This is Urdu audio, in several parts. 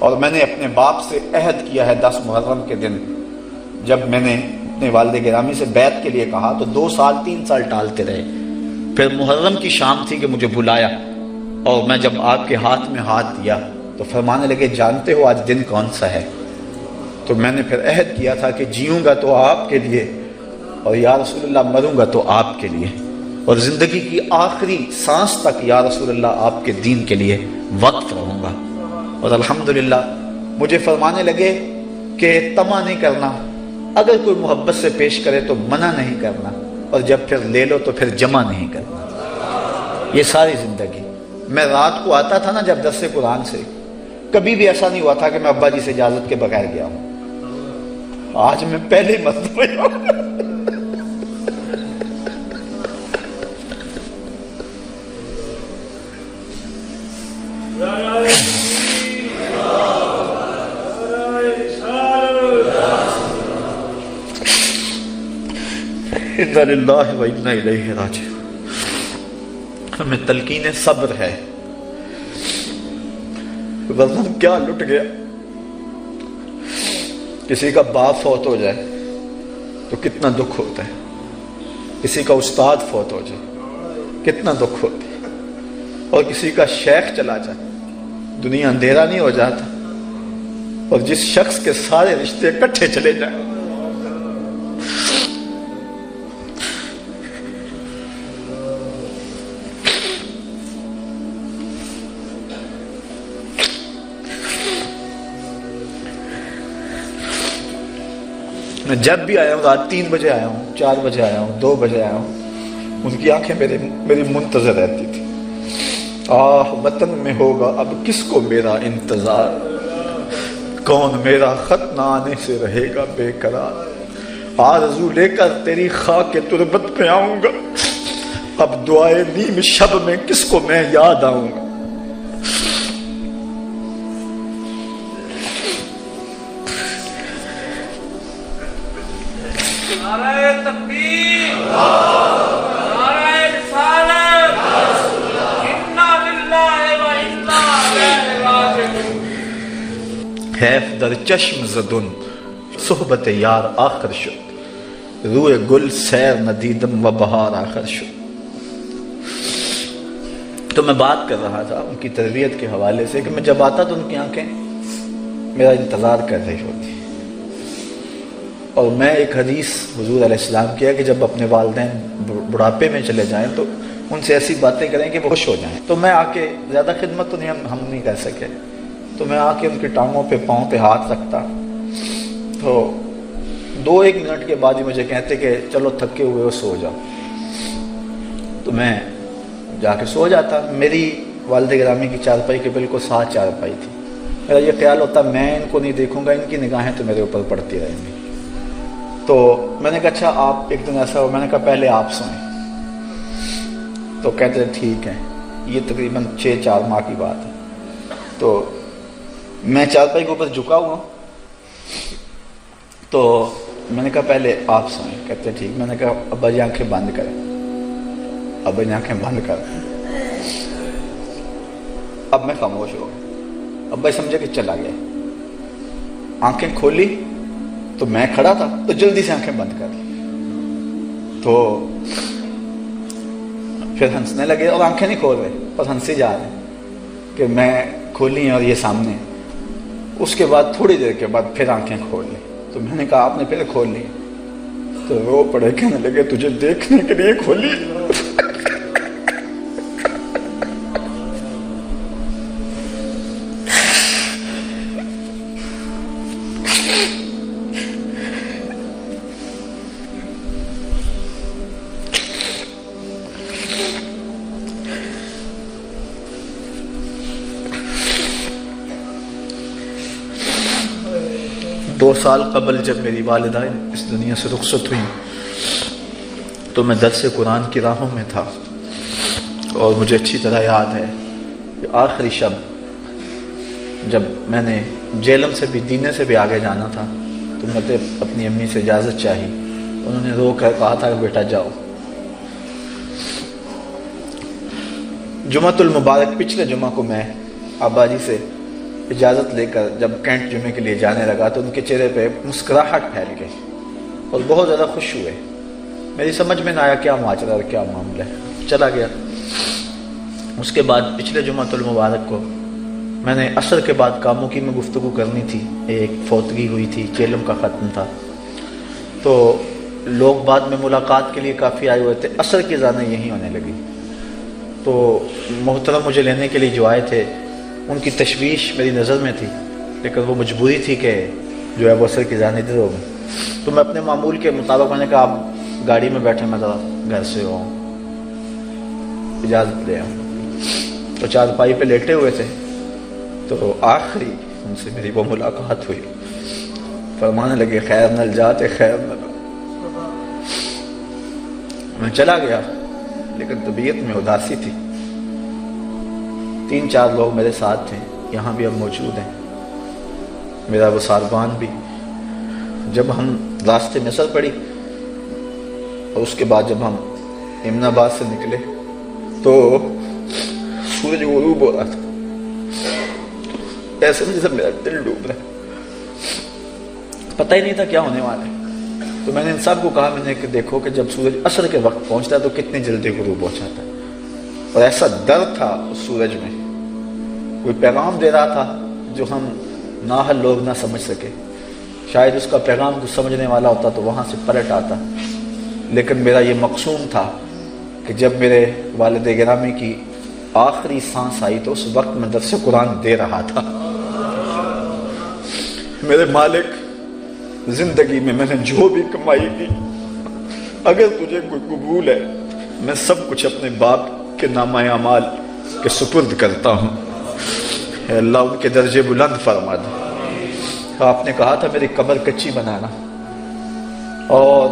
اور میں نے اپنے باپ سے عہد کیا ہے 10 محرم کے دن جب میں نے اپنے والد گرامی سے بیعت کے لیے کہا تو 2 سال 3 سال ٹالتے رہے. پھر محرم کی شام تھی کہ مجھے بلایا اور میں جب آپ کے ہاتھ میں ہاتھ دیا تو فرمانے لگے جانتے ہو آج دن کون سا ہے؟ تو میں نے پھر عہد کیا تھا کہ جیوں گا تو آپ کے لیے اور یا رسول اللہ مروں گا تو آپ کے لیے اور زندگی کی آخری سانس تک یا رسول اللہ آپ کے دین کے لیے وقف رہوں گا. اور الحمدللہ مجھے فرمانے لگے کہ طمع نہیں کرنا، اگر کوئی محبت سے پیش کرے تو منع نہیں کرنا، اور جب پھر لے لو تو پھر جمع نہیں کرنا. یہ ساری زندگی میں رات کو آتا تھا نا جب درس قرآن سے، کبھی بھی ایسا نہیں ہوا تھا کہ میں ابا جی سے اجازت کے بغیر گیا ہوں. آج میں پہلی مرتبہ انا للہ و انا الیہ راجعون. ہمیں تلقین صبر ہے، وزن کیا لٹ گیا. کسی کا باپ فوت ہو جائے تو کتنا دکھ ہوتا ہے، کسی کا استاد فوت ہو جائے کتنا دکھ ہوتا ہے، اور کسی کا شیخ چلا جائے دنیا اندھیرا نہیں ہو جاتا، اور جس شخص کے سارے رشتے اکٹھے چلے جائیں. میں جب بھی آیا ہوں رات 3 بجے آیا ہوں، 4 بجے آیا ہوں، 2 بجے آیا ہوں، ان کی آنکھیں میری منتظر رہتی تھی. آہ وطن میں ہوگا اب کس کو میرا انتظار، کون میرا خط نہ آنے سے رہے گا بے قرار. آرزو لے کر تیری خاک تربت پہ آؤں گا، اب دعائے نیم شب میں کس کو میں یاد آؤں گا. حیف در چشم زدن صحبت یار آخر شد، روئے گل سیر ندیدم و بہار آخر شد. تو میں بات کر رہا تھا ان کی تربیت کے حوالے سے کہ میں جب آتا تو ان کی آنکھیں میرا انتظار کر رہی ہوتی. اور میں ایک حدیث حضور علیہ السلام کیا کہ جب اپنے والدین بڑھاپے میں چلے جائیں تو ان سے ایسی باتیں کریں کہ وہ خوش ہو جائیں. تو میں آ کے زیادہ خدمت تو ہم نہیں کر سکے، تو میں آ کے ان کی ٹانگوں پہ پاؤں پہ ہاتھ رکھتا تو 2-1 منٹ کے بعد ہی مجھے کہتے کہ چلو تھکے ہوئے ہو سو جاؤ. تو میں جا کے سو جاتا. میری والد گرامی کی چارپائی کے بالکل ساتھ چارپائی تھی. میرا یہ خیال ہوتا میں ان کو نہیں دیکھوں گا، ان کی نگاہیں تو میرے اوپر پڑتی رہیں گی. تو میں نے کہا اچھا آپ ایک دن ایسا ہو، میں نے کہا پہلے آپ سوئیں. تو کہتے ٹھیک ہے. یہ تقریباً 6-4 ماہ کی بات ہے. تو میں چارپائی کے اوپر جھکا ہوا، تو میں نے کہا پہلے آپ سوئیں. کہتے ٹھیک. میں نے کہا ابا جی آنکھیں بند کریں. ابا جی آنکھیں بند کر. اب میں خاموش ہو گیا. ابا سمجھے کہ چلا گیا. آنکھیں کھولی تو میں کھڑا تھا تو جلدی سے آنکھیں بند کر لی. تو پھر ہنسنے لگے اور آنکھیں نہیں کھول رہے بس ہنسی جا رہے کہ میں کھولی اور یہ سامنے. اس کے بعد تھوڑی دیر کے بعد پھر آنکھیں کھول لی. تو میں نے کہا آپ نے پھر کھول لی؟ تو رو پڑے کہنے لگے تجھے دیکھنے کے لیے کھولی. دو سال قبل جب میری والدہ اس دنیا سے رخصت ہوئی تو میں درس قرآن کی راہوں میں تھا، اور مجھے اچھی طرح یاد ہے کہ آخری شب جب میں نے جیلم سے بھی دینے سے بھی آگے جانا تھا تو میں نے اپنی امی سے اجازت چاہی. انہوں نے رو کر کہا تھا کہ بیٹا جاؤ. جمعۃ المبارک پچھلے جمعہ کو میں ابا جی سے اجازت لے کر جب کینٹ جمعے کے لیے جانے لگا تو ان کے چہرے پہ مسکراہٹ پھیل گئی اور بہت زیادہ خوش ہوئے. میری سمجھ میں نہ آیا کیا ماجرا اور کیا معاملہ ہے. چلا گیا. اس کے بعد پچھلے جمعۃ المبارک کو میں نے عصر کے بعد کاموں کی میں گفتگو کرنی تھی. ایک فوتگی ہوئی تھی، چیلم کا ختم تھا، تو لوگ بعد میں ملاقات کے لیے کافی آئے ہوئے تھے. عصر کی اذانیں یہیں ہونے لگی تو محترم مجھے لینے کے لیے جو آئے تھے ان کی تشویش میری نظر میں تھی، لیکن وہ مجبوری تھی کہ جو ہے وہ عصر کی اذانیں ادھر ہو گئی. تو میں اپنے معمول کے مطابق میں نے کہا آپ گاڑی میں بیٹھے، میں ذرا گھر سے ہوں، اجازت لے آؤں. تو چارپائی پہ لیٹے ہوئے تھے تو آخری ان سے میری وہ ملاقات ہوئی. فرمانے لگے خیر نل جاتے خیر نل. میں چلا گیا لیکن طبیعت میں اداسی تھی. 3-4 لوگ میرے ساتھ تھے، یہاں بھی اب موجود ہیں، میرا وہ ساربان بھی. جب ہم راستے میں اثر پڑی اور اس کے بعد جب ہم امن آباد سے نکلے تو سورج غروب ہو رہا تھا. ایسے جیسے میرا دل ڈوب رہا، پتہ ہی نہیں تھا کیا ہونے والا ہے. تو میں نے ان سب کو کہا، میں نے کہ دیکھو کہ جب سورج عصر کے وقت پہنچتا ہے تو کتنی جلدی غروب ہو جاتا ہے. اور ایسا درد تھا اس سورج میں، کوئی پیغام دے رہا تھا جو ہم نااہل لوگ نہ سمجھ سکے. شاید اس کا پیغام کچھ سمجھنے والا ہوتا تو وہاں سے پلٹ آتا، لیکن میرا یہ مقصود تھا کہ جب میرے والد گرامی کی آخری سانس آئی تو اس وقت میں درس قرآن دے رہا تھا. میرے مالک، زندگی میں نے جو بھی کمائی کی، اگر تجھے کوئی قبول ہے میں سب کچھ اپنے باپ کے نامہ اعمال کے سپرد کرتا ہوں. اے اللہ ان کے درجے بلند فرما دے. آپ نے کہا تھا میری قبر کچی بنانا اور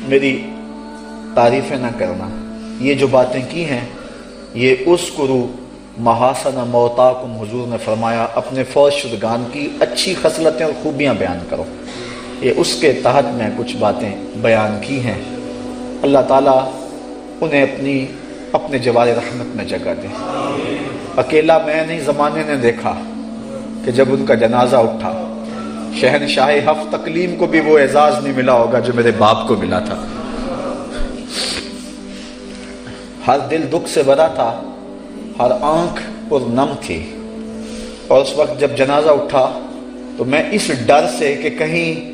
میری تعریفیں نہ کرنا. یہ جو باتیں کی ہیں یہ اس کرو محاسن موتاکم، حضور نے فرمایا اپنے فوت شدگان کی اچھی خصلتیں اور خوبیاں بیان کرو. یہ اس کے تحت میں کچھ باتیں بیان کی ہیں. اللہ تعالیٰ انہیں اپنے جوار رحمت میں جگہ دے. اکیلا میں نہیں، زمانے نے دیکھا کہ جب ان کا جنازہ اٹھا شہنشاہ ہفت تکلیم کو بھی وہ اعزاز نہیں ملا ہوگا جو میرے باپ کو ملا تھا. ہر دل دکھ سے بھرا تھا، ہر آنکھ پر نم تھی. اور اس وقت جب جنازہ اٹھا تو میں اس ڈر سے کہ کہیں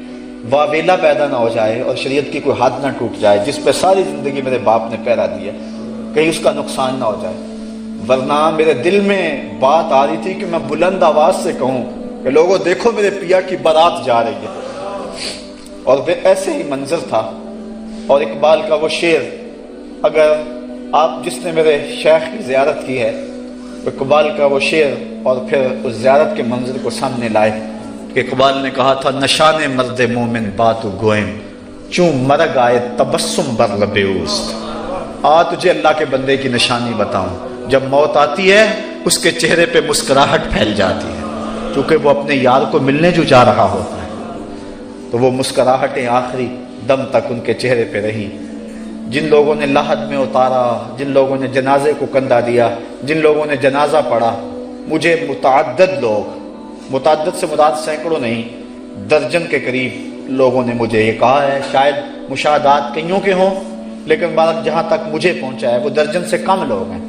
واویلا پیدا نہ ہو جائے اور شریعت کی کوئی حد نہ ٹوٹ جائے جس پہ ساری زندگی میرے باپ نے پہرا دیا، کہیں اس کا نقصان نہ ہو جائے. ورنہ میرے دل میں بات آ رہی تھی کہ میں بلند آواز سے کہوں کہ لوگوں دیکھو میرے پیا کی بارات جا رہی ہے. اور ایسے ہی منظر تھا. اور اقبال کا وہ شعر، اگر آپ جس نے میرے شیخ کی زیارت کی ہے، اقبال کا وہ شعر اور پھر اس زیارت کے منظر کو سامنے لائے کہ اقبال نے کہا تھا نشان مرد مومن بات و گوئم، چون مرگ آئے تبسم بر لب اوست. تجھے اللہ کے بندے کی نشانی بتاؤں، جب موت آتی ہے اس کے چہرے پہ مسکراہٹ پھیل جاتی ہے، چونکہ وہ اپنے یار کو ملنے جو جا رہا ہوتا ہے. تو وہ مسکراہٹیں آخری دم تک ان کے چہرے پہ رہی. جن لوگوں نے لحد میں اتارا، جن لوگوں نے جنازے کو کندھا دیا، جن لوگوں نے جنازہ پڑھا، مجھے متعدد سے مراد سینکڑوں نہیں، درجن کے قریب لوگوں نے مجھے یہ کہا ہے. شاید مشاہدات کئیوں کے ہوں، لیکن بات جہاں تک مجھے پہنچا ہے وہ درجن سے کم لوگ ہیں.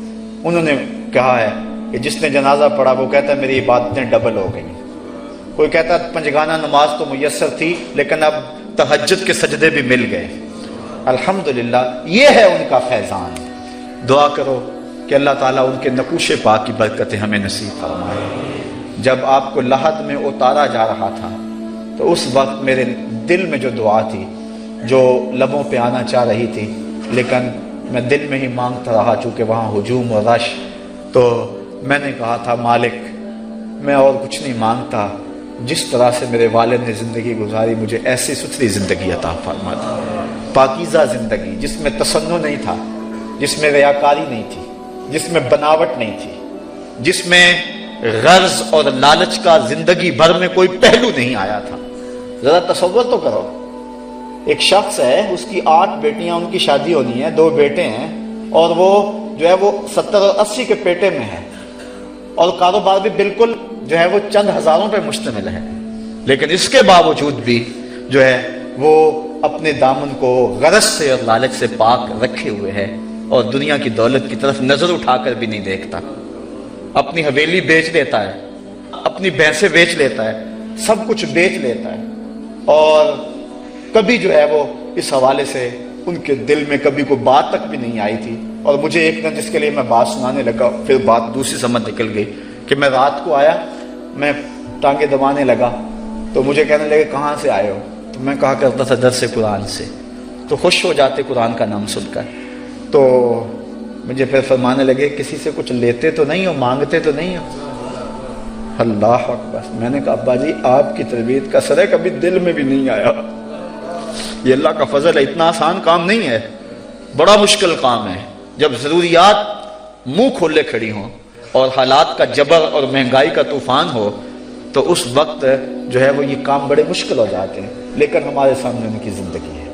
انہوں نے کہا ہے کہ جس نے جنازہ پڑھا وہ کہتا ہے میری عبادتیں ڈبل ہو گئی. کوئی کہتا ہے پنجگانہ نماز تو میسر تھی لیکن اب تہجد کے سجدے بھی مل گئے. الحمدللہ یہ ہے ان کا فیضان. دعا کرو کہ اللہ تعالیٰ ان کے نقوش پاک کی برکتیں ہمیں نصیب فرمائے. جب آپ کو لحد میں اتارا جا رہا تھا تو اس وقت میرے دل میں جو دعا تھی جو لبوں پہ آنا چاہ رہی تھی، لیکن میں دل میں ہی مانگتا رہا چونکہ وہاں ہجوم و رش. تو میں نے کہا تھا مالک میں اور کچھ نہیں مانگتا، جس طرح سے میرے والد نے زندگی گزاری مجھے ایسی ستھری زندگی عطا فرما دی، پاکیزہ زندگی جس میں تصنع نہیں تھا، جس میں ریاکاری نہیں تھی، جس میں بناوٹ نہیں تھی، جس میں غرض اور لالچ کا زندگی بھر میں کوئی پہلو نہیں آیا تھا. ذرا تصور تو کرو، ایک شخص ہے، اس کی 8 بیٹیاں، ان کی شادی ہونی ہے، 2 بیٹے ہیں، اور وہ جو ہے وہ 70 اور 80 کے پیٹے میں ہے، اور کاروبار بھی بالکل جو ہے وہ چند ہزاروں پہ مشتمل ہے، لیکن اس کے باوجود بھی جو ہے وہ اپنے دامن کو غرض سے اور لالچ سے پاک رکھے ہوئے ہے، اور دنیا کی دولت کی طرف نظر اٹھا کر بھی نہیں دیکھتا۔ اپنی حویلی بیچ لیتا ہے، اپنی بھینسیں بیچ لیتا ہے، سب کچھ بیچ لیتا ہے، اور کبھی جو ہے وہ اس حوالے سے ان کے دل میں کبھی کوئی بات تک بھی نہیں آئی تھی۔ اور مجھے ایک دن جس کے لیے میں بات سنانے لگا، پھر بات دوسری سمجھ نکل گئی کہ میں رات کو آیا، میں ٹانگیں دبانے لگا تو مجھے کہنے لگے کہاں سے آئے ہو؟ تو میں کہا کرتا تھا درس قرآن سے، تو خوش ہو جاتے قرآن کا نام سن کر۔ تو مجھے پھر فرمانے لگے کسی سے کچھ لیتے تو نہیں ہو، مانگتے تو نہیں ہو؟ اللہ اکبر۔ میں نے کہا ابا جی آپ کی تربیت کا اثر ہے، کبھی دل میں بھی نہیں آیا۔ یہ اللہ کا فضل ہے، اتنا آسان کام نہیں ہے، بڑا مشکل کام ہے۔ جب ضروریات منہ کھولے کھڑی ہوں اور حالات کا جبر اور مہنگائی کا طوفان ہو تو اس وقت جو ہے وہ یہ کام بڑے مشکل ہو جاتے ہیں، لیکن ہمارے سامنے ان کی زندگی ہے۔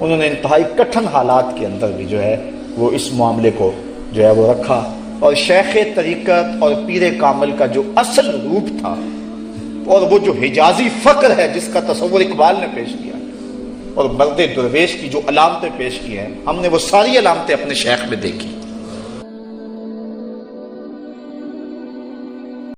انہوں نے انتہائی کٹھن حالات کے اندر بھی جو ہے وہ اس معاملے کو جو ہے وہ رکھا، اور شیخ طریقت اور پیر کامل کا جو اصل روپ تھا، اور وہ جو حجازی فقر ہے جس کا تصور اقبال نے پیش کیا، اور مرد درویش کی جو علامتیں پیش کی ہیں، ہم نے وہ ساری علامتیں اپنے شیخ میں دیکھی۔